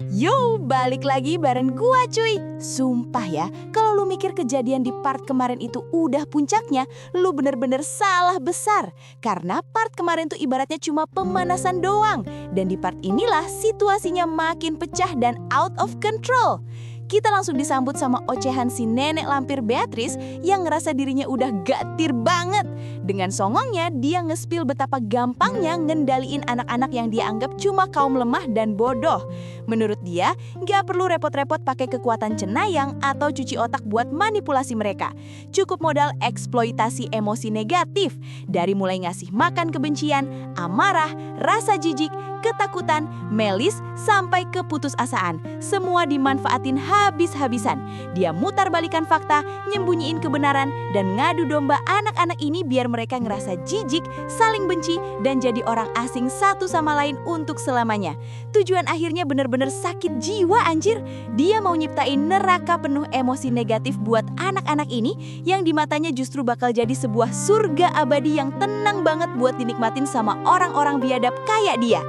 Yo, balik lagi bareng gua cuy. Sumpah ya, kalau lu mikir kejadian di part kemarin itu udah puncaknya, lu bener-bener salah besar. Karena part kemarin tuh ibaratnya cuma pemanasan doang. Dan di part inilah situasinya makin pecah dan out of control. Kita langsung disambut sama ocehan si nenek lampir Beatrice yang ngerasa dirinya udah gatir banget. Dengan songongnya, dia nge-spill betapa gampangnya ngendaliin anak-anak yang dia anggap cuma kaum lemah dan bodoh. Menurut dia, gak perlu repot-repot pakai kekuatan cenayang atau cuci otak buat manipulasi mereka. Cukup modal eksploitasi emosi negatif, dari mulai ngasih makan kebencian, amarah, rasa jijik, ketakutan, melis, sampai keputusasaan. Semua dimanfaatin habis-habisan. Dia mutar balikan fakta, nyembunyiin kebenaran, dan ngadu domba anak-anak ini biar mereka ngerasa jijik, saling benci, dan jadi orang asing satu sama lain untuk selamanya. Tujuan akhirnya bener-bener sakit jiwa anjir. Dia mau nyiptain neraka penuh emosi negatif buat anak-anak ini yang di matanya justru bakal jadi sebuah surga abadi yang tenang banget buat dinikmatin sama orang-orang biadab kayak dia.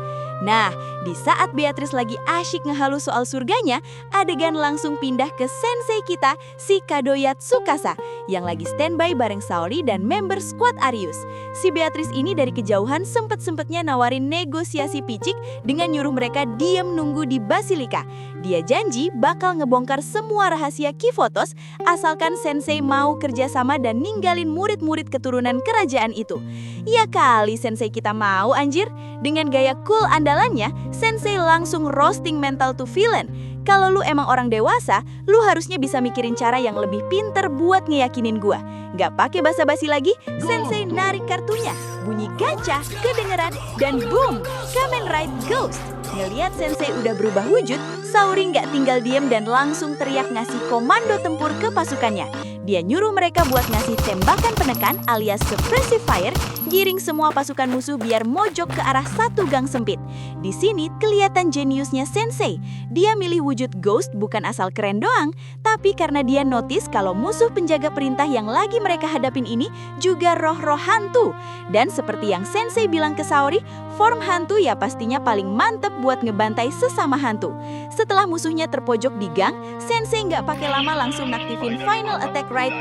Nah, di saat Beatrice lagi asyik ngehalu soal surganya, adegan langsung pindah ke sensei kita, si Kadoya Tsukasa, yang lagi standby bareng Saori dan member squad Arius. Si Beatrice ini dari kejauhan sempet-sempetnya nawarin negosiasi picik dengan nyuruh mereka diam nunggu di Basilika. Dia janji bakal ngebongkar semua rahasia Kifotos, asalkan sensei mau kerjasama dan ninggalin murid-murid keturunan kerajaan itu. Ya kali sensei kita mau anjir, dengan gaya cool andalannya, sensei langsung roasting mental to villain. Kalau lu emang orang dewasa, lu harusnya bisa mikirin cara yang lebih pinter buat ngeyakinin gua. Gak pakai basa-basi lagi, sensei narik kartunya. Bunyi gacha, kedengeran, dan boom, Kamen Rider Ghost. Ngeliat sensei udah berubah wujud, Saori gak tinggal diem dan langsung teriak ngasih komando tempur ke pasukannya. Dia nyuruh mereka buat ngasih tembakan penekan alias suppressive fire, giring semua pasukan musuh biar mojok ke arah satu gang sempit. Di sini kelihatan jeniusnya sensei. Dia milih wujud ghost bukan asal keren doang, tapi karena dia notice kalau musuh penjaga perintah yang lagi mereka hadapin ini juga roh-roh hantu. Dan seperti yang sensei bilang ke Saori, form hantu ya pastinya paling mantep buat ngebantai sesama hantu. Setelah musuhnya terpojok di gang, sensei nggak pakai lama langsung aktifin final attack right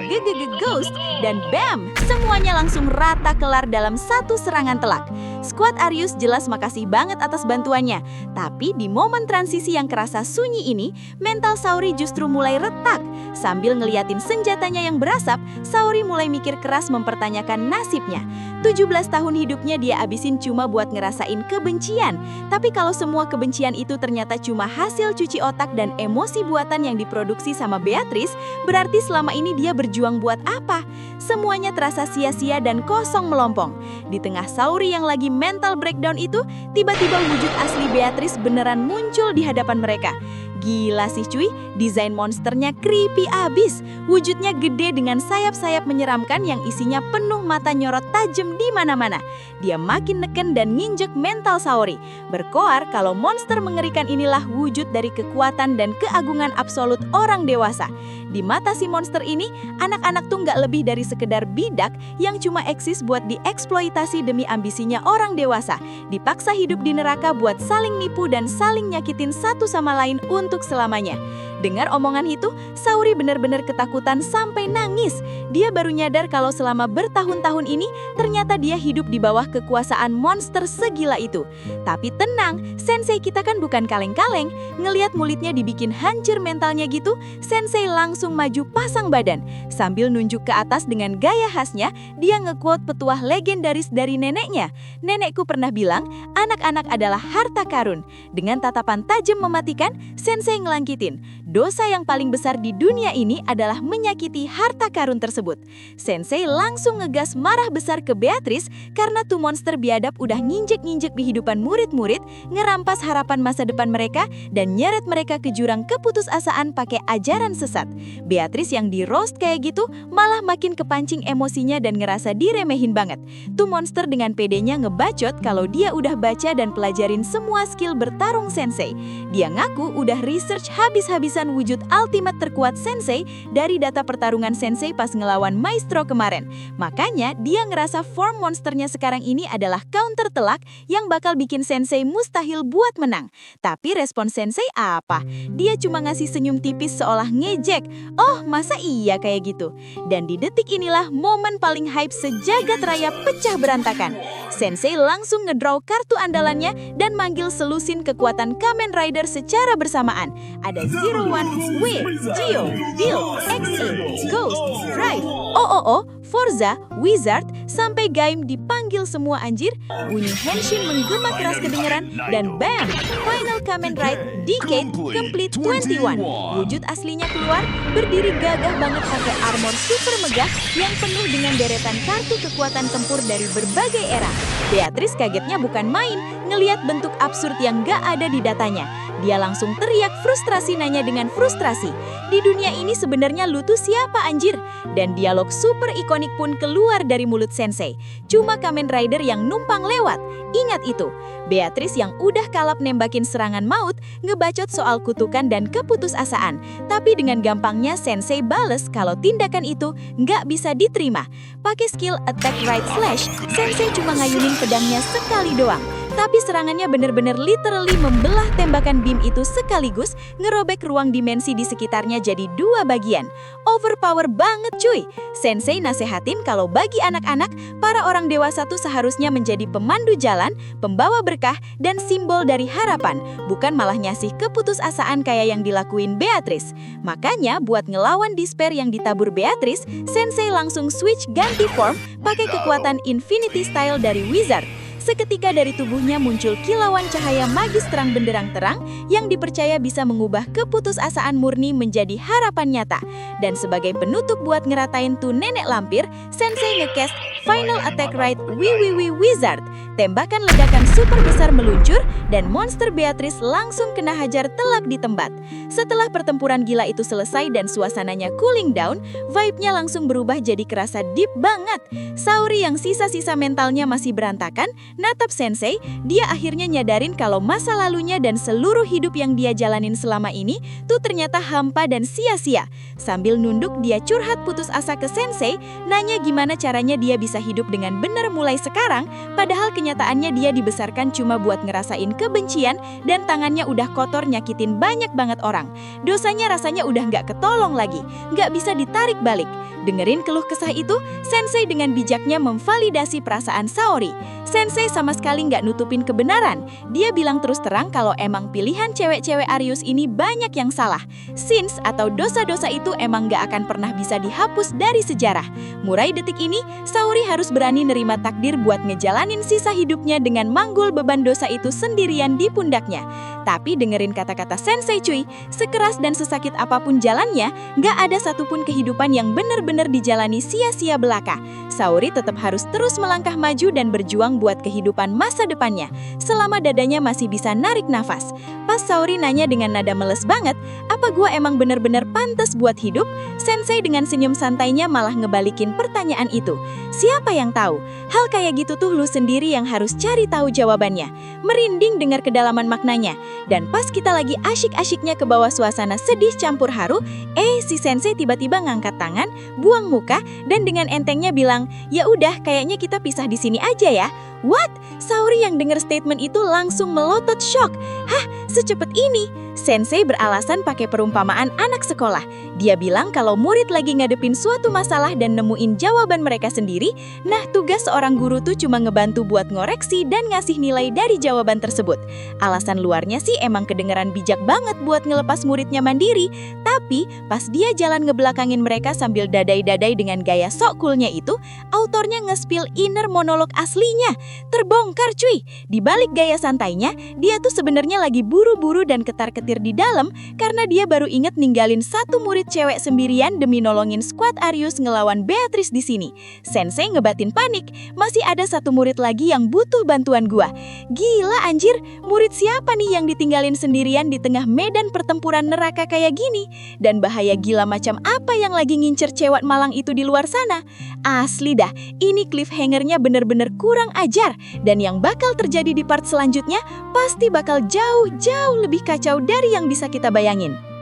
Ghost, dan bam, semuanya langsung rata kelar dalam satu serangan telak. Squad Arius jelas makasih banget atas bantuannya, tapi di momen transisi yang kerasa sunyi ini, mental Saori justru mulai retak. Sambil ngeliatin senjatanya yang berasap, Saori mulai mikir keras mempertanyakan nasibnya. 17 tahun hidupnya dia abisin cuma buat ngerasain kebencian. Tapi kalau semua kebencian itu ternyata cuma hasil cuci otak dan emosi buatan yang diproduksi sama Beatrice, berarti selama ini dia berjuang buat apa? Semuanya terasa sia-sia dan kosong melompong. Di tengah Saori yang lagi mental breakdown itu, tiba-tiba wujud asli Beatrice beneran muncul di hadapan mereka. Gila sih cuy, desain monsternya creepy abis. Wujudnya gede dengan sayap-sayap menyeramkan yang isinya penuh mata nyorot tajam di mana-mana. Dia makin neken dan nginjek mental Saori. Berkoar kalau monster mengerikan inilah wujud dari kekuatan dan keagungan absolut orang dewasa. Di mata si monster ini, anak-anak tuh nggak lebih dari sekedar bidak yang cuma eksis buat dieksploitasi demi ambisinya orang dewasa. Dipaksa hidup di neraka buat saling nipu dan saling nyakitin satu sama lain untuk selamanya. Dengar omongan itu, Saori benar-benar ketakutan sampai nangis. Dia baru nyadar kalau selama bertahun-tahun ini, ternyata dia hidup di bawah kekuasaan monster segila itu. Tapi tenang, sensei kita kan bukan kaleng-kaleng. Ngeliat mulutnya dibikin hancur mentalnya gitu, sensei langsung maju pasang badan. Sambil nunjuk ke atas dengan gaya khasnya, dia nge-quote petuah legendaris dari neneknya. Nenekku pernah bilang, anak-anak adalah harta karun. Dengan tatapan tajam mematikan, sensei ngelangkitin. Dosa yang paling besar di dunia ini adalah menyakiti harta karun tersebut. Sensei langsung ngegas marah besar ke Beatrice karena tuh monster biadab udah nginjek-nginjek kehidupan murid-murid, ngerampas harapan masa depan mereka, dan nyeret mereka ke jurang keputusasaan pakai ajaran sesat. Beatrice yang di roast kayak gitu malah makin kepancing emosinya dan ngerasa diremehin banget. Tuh monster dengan pedenya ngebacot kalau dia udah baca dan pelajarin semua skill bertarung sensei. Dia ngaku udah research habis-habisan penampilan wujud ultimate terkuat Sensei dari data pertarungan Sensei pas ngelawan Maestro kemarin. Makanya dia ngerasa form monsternya sekarang ini adalah counter telak yang bakal bikin Sensei mustahil buat menang. Tapi respon Sensei apa? Dia cuma ngasih senyum tipis seolah ngejek. Oh, masa iya kayak gitu? Dan di detik inilah momen paling hype sejagat raya pecah berantakan. Sensei langsung ngedraw kartu andalannya dan manggil selusin kekuatan Kamen Rider secara bersamaan. Ada Zero One, Wave, Geo, Build, XA, Ghost, Drive, OOO, Forza, Wizard, sampai Gaim dipanggil semua anjir. Bunyi Henshin menggema keras kedengeran dan bam! Final Kamen Ride Decade Complete 21. Wujud aslinya keluar, berdiri gagah banget pakai armor super megah yang penuh dengan deretan kartu kekuatan tempur dari berbagai era. Beatrice kagetnya bukan main, ngeliat bentuk absurd yang gak ada di datanya. Dia langsung teriak frustrasi nanya dengan frustrasi. Di dunia ini sebenarnya lu tuh siapa anjir? Dan dialog super ikonik pun keluar dari mulut Sensei. Cuma Kamen Rider yang numpang lewat. Ingat itu. Beatrice yang udah kalap nembakin serangan maut, ngebacot soal kutukan dan keputusasaan. Tapi dengan gampangnya Sensei bales kalau tindakan itu nggak bisa diterima. Pakai skill attack right slash, Sensei cuma ngayunin pedangnya sekali doang. Tapi serangannya bener-bener literally membelah tembakan beam itu sekaligus, ngerobek ruang dimensi di sekitarnya jadi dua bagian. Overpower banget cuy. Sensei nasehatin kalau bagi anak-anak, para orang dewasa tuh seharusnya menjadi pemandu jalan, pembawa berkah, dan simbol dari harapan. Bukan malah nyasih keputusasaan kayak yang dilakuin Beatrice. Makanya buat ngelawan despair yang ditabur Beatrice, Sensei langsung switch ganti form, pakai kekuatan Infinity Style dari Wizard. Seketika dari tubuhnya muncul kilauan cahaya magis terang benderang terang yang dipercaya bisa mengubah keputusasaan murni menjadi harapan nyata. Dan sebagai penutup buat ngeratain tuh nenek lampir, Sensei ngecast Final Attack Right Wizard. Tembakan ledakan super besar meluncur dan monster Beatrice langsung kena hajar telak di tempat. Setelah pertempuran gila itu selesai dan suasananya cooling down, vibe-nya langsung berubah jadi kerasa deep banget. Saori yang sisa-sisa mentalnya masih berantakan, natap Sensei, dia akhirnya nyadarin kalau masa lalunya dan seluruh hidup yang dia jalanin selama ini tuh ternyata hampa dan sia-sia. Sambil nunduk dia curhat putus asa ke Sensei, nanya gimana caranya dia bisa hidup dengan benar mulai sekarang, padahal kenyataannya dia dibesarkan cuma buat ngerasain kebencian dan tangannya udah kotor nyakitin banyak banget orang. Dosanya rasanya udah nggak ketolong lagi, nggak bisa ditarik balik. Dengerin keluh kesah itu, Sensei dengan bijaknya memvalidasi perasaan Saori. Sensei sama sekali nggak nutupin kebenaran. Dia bilang terus terang kalau emang pilihan cewek-cewek Arius ini banyak yang salah. Sins atau dosa-dosa itu emang nggak akan pernah bisa dihapus dari sejarah. Mulai detik ini, Saori harus berani nerima takdir buat ngejalanin sisa hidupnya dengan manggul beban dosa itu sendirian di pundaknya. Tapi dengerin kata-kata Sensei cuy, sekeras dan sesakit apapun jalannya, nggak ada satupun kehidupan yang benar-benar dijalani sia-sia belaka. Saori tetap harus terus melangkah maju dan berjuang buat kehidupan masa depannya, selama dadanya masih bisa narik nafas. Pas Saori nanya dengan nada meles banget, apa gua emang benar-benar pantas buat hidup? Sensei dengan senyum santainya malah ngebalikin pertanyaan itu. Siapa yang tahu? Hal kayak gitu tuh lu sendiri yang harus cari tahu jawabannya. Merinding dengar kedalaman maknanya. Dan pas kita lagi asyik-asyiknya ke bawah suasana sedih campur haru, si Sensei tiba-tiba ngangkat tangan, buang muka, dan dengan entengnya bilang, ya udah kayaknya kita pisah di sini aja ya. What? Saori yang dengar statement itu langsung melotot shock. Hah? Secepat ini? Sensei beralasan pakai perumpamaan anak sekolah. Dia bilang kalau murid lagi ngadepin suatu masalah dan nemuin jawaban mereka sendiri, nah tugas seorang guru tuh cuma ngebantu buat ngoreksi dan ngasih nilai dari jawaban tersebut. Alasan luarnya sih emang kedengeran bijak banget buat ngelepas muridnya mandiri, tapi pas dia jalan ngebelakangin mereka sambil dadai-dadai dengan gaya sok coolnya itu, autornya nge-spill inner monolog aslinya. Terbongkar cuy, di balik gaya santainya, dia tuh sebenarnya lagi buru-buru dan ketar-ketir di dalam karena dia baru inget ninggalin satu murid cewek sendirian demi nolongin squad Arius ngelawan Beatrice di sini. Sensei ngebatin panik, masih ada satu murid lagi yang butuh bantuan gua. Gila anjir, murid siapa nih yang ditinggalin sendirian di tengah medan pertempuran neraka kayak gini? Dan bahaya gila macam apa yang lagi ngincer cewek malang itu di luar sana? Asli dah, ini cliffhanger-nya bener-bener kurang ajar. Dan yang bakal terjadi di part selanjutnya pasti bakal jauh-jauh lebih kacau dari yang bisa kita bayangin.